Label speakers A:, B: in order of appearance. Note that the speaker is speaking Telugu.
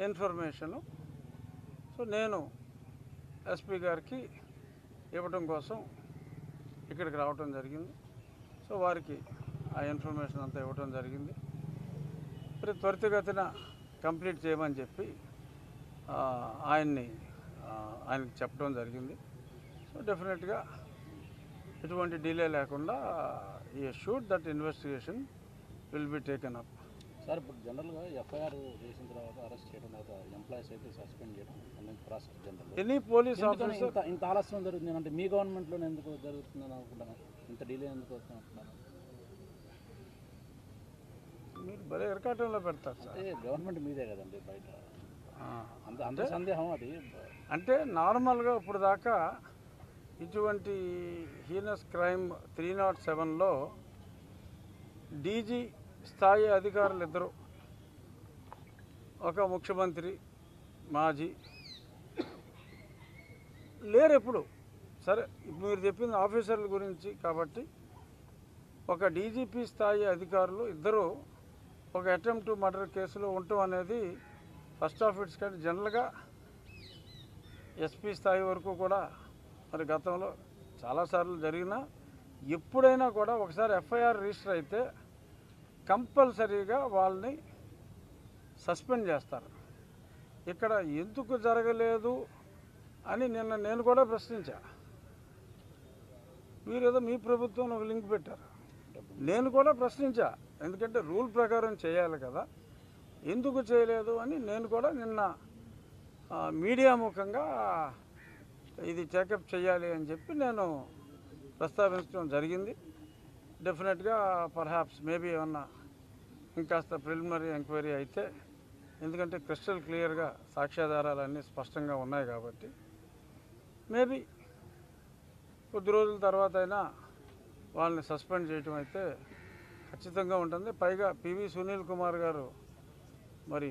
A: ఇన్ఫర్మేషను సో నేను ఎస్పీ గారికి ఇవ్వటం కోసం ఇక్కడికి రావటం జరిగింది. సో వారికి ఆ ఇన్ఫర్మేషన్ అంతా ఇవ్వటం జరిగింది. మరి త్వరితగతిన కంప్లీట్ చేయమని చెప్పి ఆయనకి చెప్పడం జరిగింది. సో డెఫినెట్గా ఎటువంటి డిలే లేకుండా ఈ shoot that investigation will be taken up.
B: Sir ఇప్పుడు జనరల్గా ఎఫ్ఐఆర్ చేసిన తర్వాత అరెస్ట్ చేయడం తర్వాత ఎంప్లాయీస్ అయితే సస్పెండ్ చేయడం process general
A: any police officer
B: ఇంత ఆలస్యం జరుగుతుంది అంటే మీ గవర్నమెంట్లోనే ఎందుకు జరుగుతుందని అనుకుంటున్నాను, ఇంత డిలే ఎందుకు వస్తుంది అనుకుంటున్నాను?
A: మీరు భలే ఇరకాటంలో పెడతారు సార్.
B: అంటే గవర్నమెంట్ మీదే కదండి బయట అంత సందేహం అది.
A: అంటే నార్మల్గా ఇప్పుడు దాకా ఇటువంటి హీనస్ క్రైమ్ 307లో డీజీ స్థాయి అధికారులు ఇద్దరు, ఒక ముఖ్యమంత్రి మాజీ లేరు ఎప్పుడు. సరే మీరు చెప్పింది ఆఫీసర్ల గురించి కాబట్టి ఒక డీజీపీ స్థాయి అధికారులు ఇద్దరు ఒక అటెంప్ట్ మర్డర్ కేసులో ఉండటం అనేది ఫస్ట్ ఆఫ్ ఇట్స్ కానీ జనరల్గా ఎస్పీ స్థాయి వరకు కూడా మరి గతంలో చాలాసార్లు జరిగినా ఎప్పుడైనా కూడా ఒకసారి ఎఫ్ఐఆర్ రిజిస్టర్ అయితే కంపల్సరీగా వాళ్ళని సస్పెండ్ చేస్తారు. ఇక్కడ ఎందుకు జరగలేదు అని నిన్న నేను కూడా ప్రశ్నించా. మీరేదో మీ ప్రభుత్వం ఒక లింక్ పెట్టారు, నేను కూడా ప్రశ్నించా. ఎందుకంటే రూల్ ప్రకారం చేయాలి కదా, ఎందుకు చేయలేదు అని నేను కూడా నిన్న మీడియా ముఖంగా ఇది చెకప్ చేయాలి అని చెప్పి నేను ప్రస్తావించడం జరిగింది. డెఫినెట్గా పర్హాప్స్ మేబీ ఏమన్నా ఇంకాస్త ప్రిలిమినరీ ఎంక్వైరీ అయితే, ఎందుకంటే క్రిస్టల్ క్లియర్గా సాక్ష్యాధారాలన్నీ స్పష్టంగా ఉన్నాయి కాబట్టి మేబీ కొద్ది రోజుల తర్వాత అయినా వాళ్ళని సస్పెండ్ చేయటం అయితే ఖచ్చితంగా ఉంటుంది. పైగా పివి సునీల్ కుమార్ గారు మరి